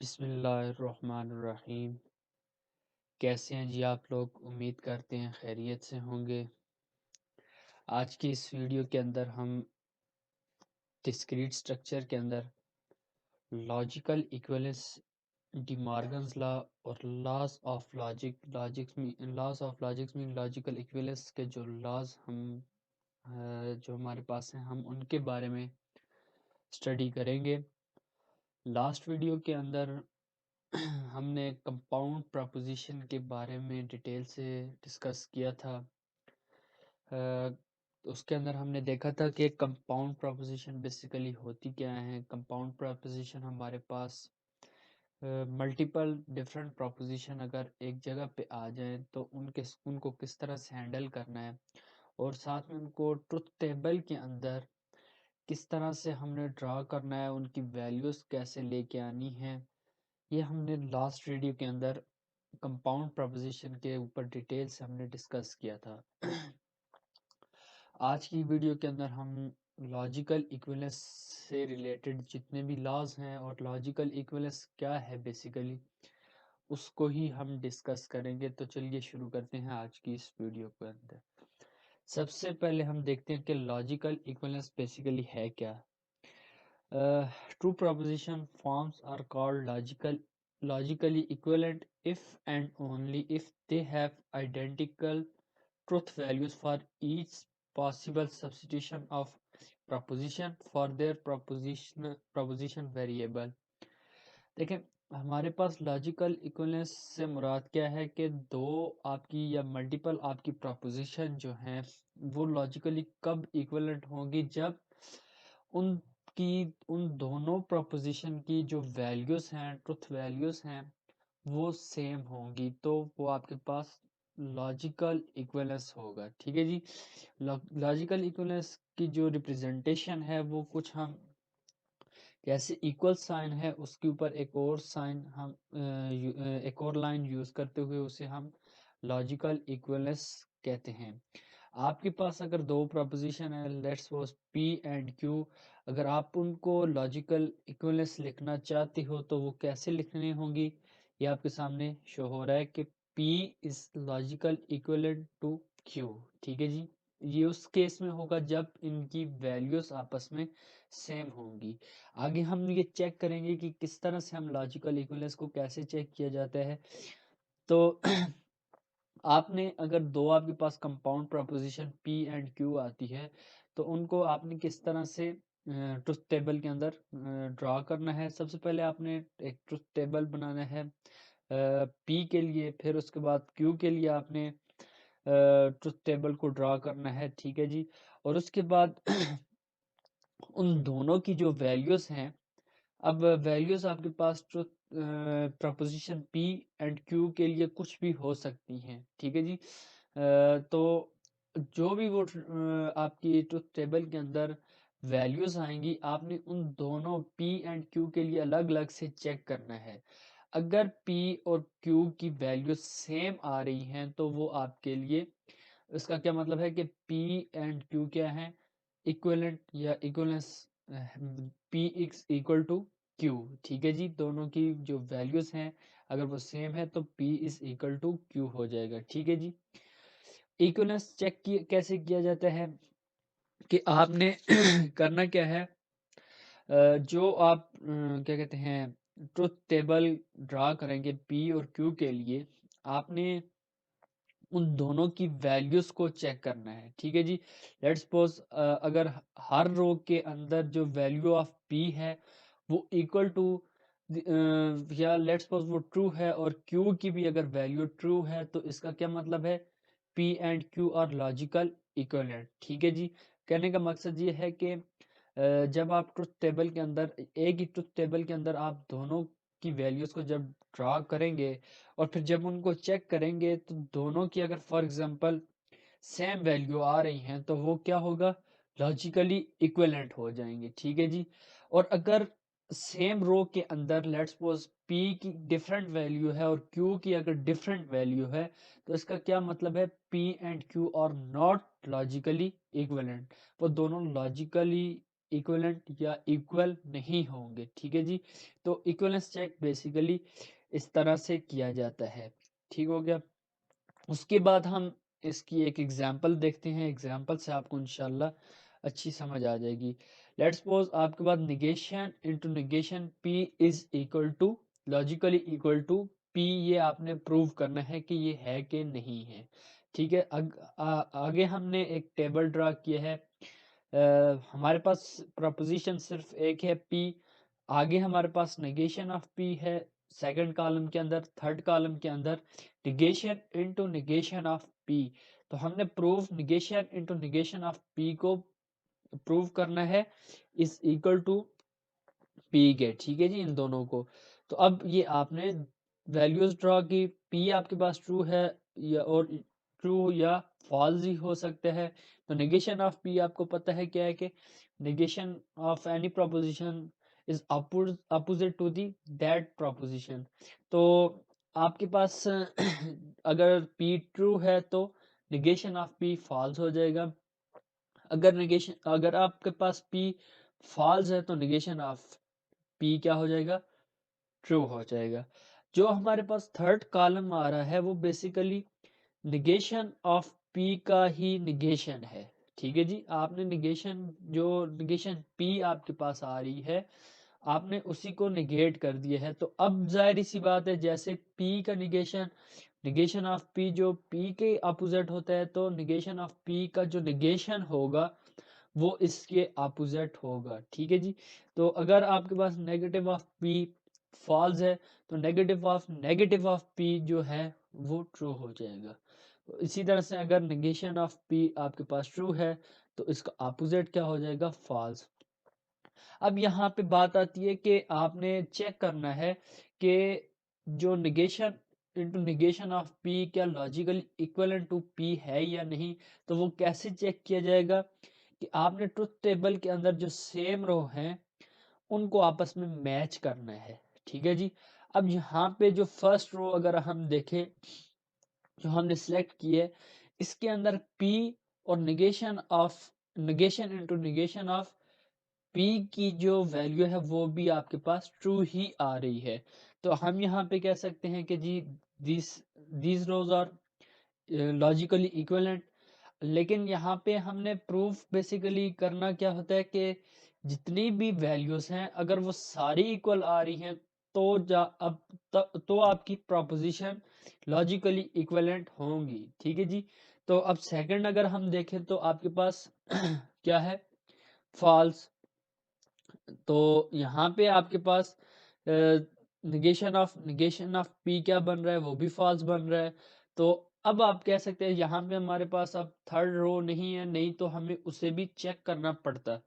बिस्मिल्लाहिर्रहमानिर्रहीम। कैसे हैं जी आप लोग? उम्मीद करते हैं खैरियत से होंगे। आज की इस वीडियो के अंदर हम डिस्क्रीट स्ट्रक्चर के अंदर logical equivalence, D Morgan's law और लॉज ऑफ लॉजिक्स में लॉजिकल इक्विवेलेंस के जो लॉज जो हमारे पास हैं हम उनके बारे में स्टडी करेंगे। लास्ट वीडियो के अंदर हमने कंपाउंड प्रपोजिशन के बारे में डिटेल से डिस्कस किया था। उसके अंदर हमने देखा था कि कंपाउंड प्रपोजिशन बेसिकली होती क्या है। कंपाउंड प्रपोजिशन हमारे पास मल्टीपल डिफरेंट प्रपोजिशन अगर एक जगह पे आ जाएं तो उनको किस तरह से हैंडल करना है और साथ में उनको ट्रुथ टेबल के अंदर किस तरह से हमने ड्रा करना है, उनकी वैल्यूज़ कैसे लेके आनी है, ये हमने लास्ट वीडियो के अंदर कंपाउंड प्रपोजिशन के ऊपर डिटेल से हमने डिस्कस किया था। आज की वीडियो के अंदर हम लॉजिकल इक्विवेलेंस से रिलेटेड जितने भी लॉज हैं और लॉजिकल इक्विवेलेंस क्या है बेसिकली उसको ही हम डिस्कस करेंगे। तो चलिए शुरू करते हैं आज की इस वीडियो के अंदर। सबसे पहले हम देखते हैं कि लॉजिकल इक्विवेलेंस बेसिकली है क्या। Two proposition forms are called logically equivalent if and only if they have identical truth values for each possible substitution of proposition for their proposition variable। देखें, हमारे पास लॉजिकल इक्विवेलेंस से मुराद क्या है कि दो आपकी या मल्टीपल आपकी प्रपोजिशन जो हैं वो लॉजिकली कब इक्विवेलेंट होंगी, जब उन दोनों प्रपोजिशन की जो वैल्यूज़ हैं, ट्रुथ वैल्यूज़ हैं, वो सेम होंगी, तो वो आपके पास लॉजिकल इक्विवेलेंस होगा। ठीक है जी। लॉजिकल इक्विवेलेंस की जो रिप्रेजेंटेशन है वो कुछ हम जैसे इक्वल साइन है उसके ऊपर एक और साइन हम एक और लाइन यूज करते हुए उसे हम लॉजिकल इक्विवेलेंस कहते हैं। आपके पास अगर दो प्रपोजिशन है, let's suppose P and Q, अगर आप उनको लॉजिकल इक्विवेलेंस लिखना चाहते हो तो वो कैसे लिखनी होंगी, ये आपके सामने शो हो रहा है कि P is logical equivalent to Q। ठीक है जी। ये उस केस में होगा जब इनकी वैल्यूज आपस में सेम होंगी। आगे हम ये चेक करेंगे कि किस तरह से हम लॉजिकल इक्विवेलेंस को कैसे चेक किया जाता है। तो आपने अगर दो आपके पास compound proposition P and Q आती है तो उनको आपने किस तरह से ट्रुथ टेबल के अंदर ड्रा करना है। सबसे पहले आपने एक ट्रुथ टेबल बनाना है P के लिए, फिर उसके बाद Q के लिए आपने ट्रुथ टेबल को ड्रा करना है। ठीक है जी। और उसके बाद उन दोनों की जो वैल्यूज हैं, अब वैल्यूज आपके पास truth proposition P and Q के लिए कुछ भी हो सकती हैं। ठीक है जी। तो जो भी वो आपकी ट्रुथ टेबल के अंदर वैल्यूज आएंगी, आपने उन दोनों P एंड Q के लिए अलग अलग से चेक करना है। अगर P और Q की वैल्यूज सेम आ रही हैं तो वो आपके लिए, इसका क्या मतलब है कि P एंड Q क्या है, इक्विवेलेंट या equivalence, P is equal to Q। ठीक है जी। दोनों की जो वैल्यूज हैं अगर वो सेम है तो P is equal to Q हो जाएगा। ठीक है जी। इक्विवेलेंस चेक कैसे किया जाता है कि आपने करना क्या है, जो आप क्या कहते हैं ट्रुथ टेबल ड्रा करेंगे P और Q के लिए, आपने उन दोनों की वैल्यूज को चेक करना है। ठीक है जी। लेट्स सपोज अगर हर रो के अंदर जो वैल्यू ऑफ P है वो इक्वल टू, या लेट्स सपोज वो ट्रू है और Q की भी अगर वैल्यू ट्रू है तो इसका क्या मतलब है, P and Q are logical equivalent. ठीक है जी। कहने का मकसद ये है कि जब आप ट्रुथ टेबल के अंदर, एक ही ट्रुथ टेबल के अंदर आप दोनों की वैल्यूज को जब ड्रा करेंगे और फिर जब उनको चेक करेंगे तो दोनों की अगर फॉर एग्जांपल सेम वैल्यू आ रही हैं तो वो क्या होगा, लॉजिकली इक्विवेलेंट हो जाएंगे। ठीक है जी। और अगर सेम रो के अंदर लेट्स सपोज P की डिफरेंट वैल्यू है और Q की अगर डिफरेंट वैल्यू है तो इसका क्या मतलब है, P and Q are not logically equivalent. वो दोनों लॉजिकली इक्विवेलेंट या इक्वल नहीं होंगे। ठीक है जी, तो इक्विवेलेंस चेक बेसिकली इस तरह से किया जाता है। ठीक हो गया। उसके बाद हम इसकी एक एग्जांपल देखते हैं, एग्जांपल से आपको इंशाल्लाह अच्छी समझ आ जाएगी। लेट्स सपोज आपके पास negation into negation p is equal to logically equal to p, ये आपने प्रूव करना है कि ये है कि नहीं है। ठीक है, आगे हमने एक टेबल ड्रा किया है। हमारे पास प्रोपोजिशन सिर्फ एक है p, आगे हमारे पास नेगेशन ऑफ p है सेकंड कॉलम के अंदर, थर्ड कॉलम के अंदर negation into negation of p। तो हमने proof negation into negation of p को प्रूव करना है इज इक्वल टू p के। ठीक है जी, इन दोनों को। तो अब ये आपने वैल्यूज ड्रॉ की, p आपके पास ट्रू है या और ट्रू या फॉल्स ही हो सकते हैं। तो नेगेशन ऑफ p आपको पता है क्या है कि negation of any proposition is opposite to the that proposition. तो आपके पास अगर p ट्रू है तो नेगेशन ऑफ p फॉल्स हो जाएगा। अगर आपके पास p फॉल्स है तो नेगेशन ऑफ p क्या हो जाएगा, ट्रू हो जाएगा। जो हमारे पास थर्ड कॉलम आ रहा है वो बेसिकली निगेशन ऑफ p का ही निगेशन है। ठीक है जी, आपने निगेशन जो निगेशन p आपके पास आ रही है आपने उसी को निगेट कर दिया है। तो अब जाहिर सी बात है, जैसे p का निगेशन निगेशन ऑफ p जो p के अपोजिट होता है, तो निगेशन ऑफ p का जो निगेशन होगा वो इसके अपोजिट होगा। ठीक है जी, तो अगर आपके पास नेगेटिव ऑफ p फॉल्स है तो नेगेटिव ऑफ p जो है वो ट्रू हो जाएगा। तो इसी तरह से अगर नेगेशन ऑफ p आपके पास ट्रू है तो इसका अपोजिट क्या हो जाएगा, फॉल्स। अब यहाँ पे बात आती है कि आपने चेक करना है कि जो negation into negation of p क्या लॉजिकली इक्विवेलेंट टू p है या नहीं। तो वो कैसे चेक किया जाएगा कि आपने ट्रुथ टेबल के अंदर जो सेम रो हैं उनको आपस में मैच करना है। ठीक है जी, अब यहाँ पे जो फर्स्ट रो अगर हम देखें जो हमने सिलेक्ट की है, इसके अंदर p और negation into negation of p की जो वैल्यू है वो भी आपके पास ट्रू ही आ रही है। तो हम यहाँ पे कह सकते हैं कि जी these rows are logically equivalent. लेकिन यहाँ पे हमने प्रूफ बेसिकली करना क्या होता है कि जितनी भी वैल्यूज हैं अगर वो सारी इक्वल आ रही हैं तो तो आपकी प्रोपोजिशन लॉजिकली इक्विवेलेंट होंगी। ठीक है जी, तो अब सेकंड अगर हम देखें तो आपके पास क्या है, फॉल्स। तो यहाँ पे आपके पास निगेशन ऑफ p क्या बन रहा है, वो भी फॉल्स बन रहा है। तो अब आप कह सकते हैं यहाँ पे हमारे पास अब थर्ड रो नहीं है, नहीं तो हमें उसे भी चेक करना पड़ता।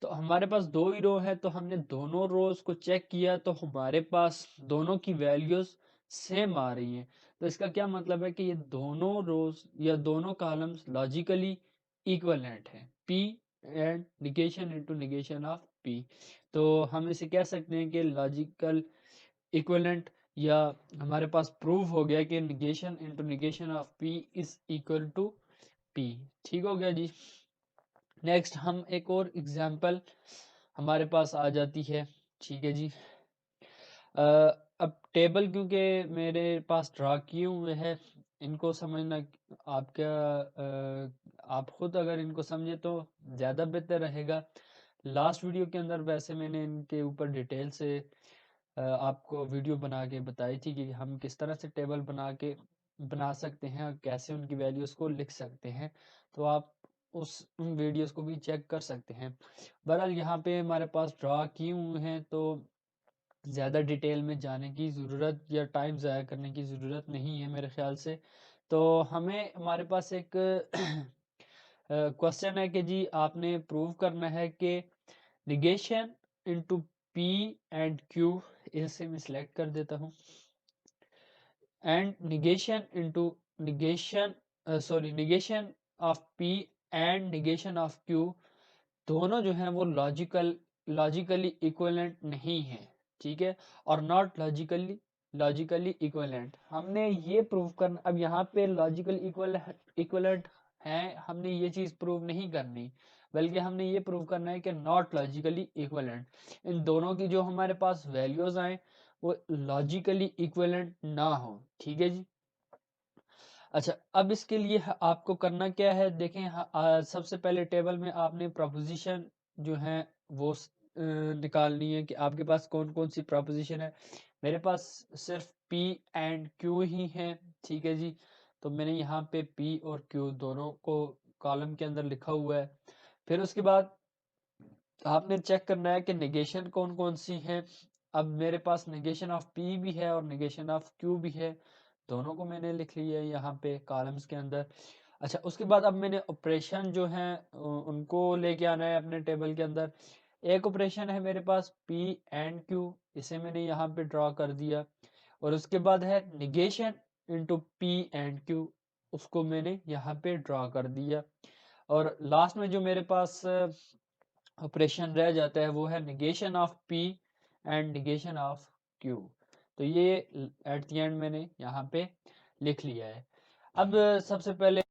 तो हमारे पास दो ही रो है तो हमने दोनों रोज को चेक किया तो हमारे पास दोनों की वैल्यूज सेम आ रही हैं। तो इसका क्या मतलब है कि ये दोनों रोज या दोनों कॉलम्स लॉजिकली इक्विवेलेंट हैं, p and negation into negation of p। तो हम इसे कह सकते हैं कि लॉजिकल इक्विवेलेंट, या हमारे पास प्रूव हो गया कि negation into negation of p is equal to p। ठीक हो गया जी। नेक्स्ट हम एक और एग्जांपल हमारे पास आ जाती है। ठीक है जी, अब टेबल क्योंकि मेरे पास ड्रा किए हुए हैं, इनको समझना आपका आप खुद अगर इनको समझे तो ज़्यादा बेहतर रहेगा। लास्ट वीडियो के अंदर वैसे मैंने इनके ऊपर डिटेल से आपको वीडियो बना के बताई थी कि हम किस तरह से टेबल बना सकते हैं और कैसे उनकी वैल्यूज़ को लिख सकते हैं। तो आप उन वीडियोस को भी चेक कर सकते हैं। बहरहाल यहाँ पे हमारे पास ड्रा किए हुए हैं तो ज़्यादा डिटेल में जाने की ज़रूरत या टाइम ज़ाया करने की ज़रूरत नहीं है मेरे ख्याल से। तो हमें हमारे पास एक क्वेश्चन है कि जी आपने प्रूव करना है कि negation into p and q, इसे मैं सिलेक्ट कर देता हूँ, and negation of p and negation of q दोनों जो हैं वो लॉजिकली इक्विवेलेंट नहीं है। ठीक है, और नॉट लॉजिकली इक्विवेलेंट हमने ये प्रूव करना। अब यहाँ पे लॉजिकल इक्विवेलेंट है, हमने ये चीज प्रूव नहीं करनी, बल्कि हमने ये प्रूव करना है कि नॉट लॉजिकली इक्विवेलेंट, इन दोनों की जो हमारे पास वैल्यूज आए वो लॉजिकली इक्विवेलेंट ना हो। ठीक है जी। अच्छा, अब इसके लिए आपको करना क्या है, देखें सबसे पहले टेबल में आपने प्रोपोजिशन जो है वो निकालनी है कि आपके पास कौन कौन सी प्रोपोजिशन है। मेरे पास सिर्फ P एंड Q ही है। ठीक है जी, तो मैंने यहाँ पे P और Q दोनों को कॉलम के अंदर लिखा हुआ है। फिर उसके बाद आपने चेक करना है कि नेगेशन कौन कौन सी है। अब मेरे पास नेगेशन ऑफ P भी है और नेगेशन ऑफ Q भी है, दोनों को मैंने लिख लिया है यहाँ पे कॉलम्स के अंदर। अच्छा, उसके बाद अब मैंने ऑपरेशन जो है उनको लेके आना है अपने टेबल के अंदर। एक ऑपरेशन है मेरे पास P एंड Q, इसे मैंने यहाँ पे ड्रॉ कर दिया। और उसके बाद है negation into P and Q, उसको मैंने यहाँ पे ड्रॉ कर दिया। और लास्ट में जो मेरे पास ऑपरेशन रह जाता है वो है negation of P and negation of Q। तो ये एट द एंड मैंने यहाँ पे लिख लिया है। अब सबसे पहले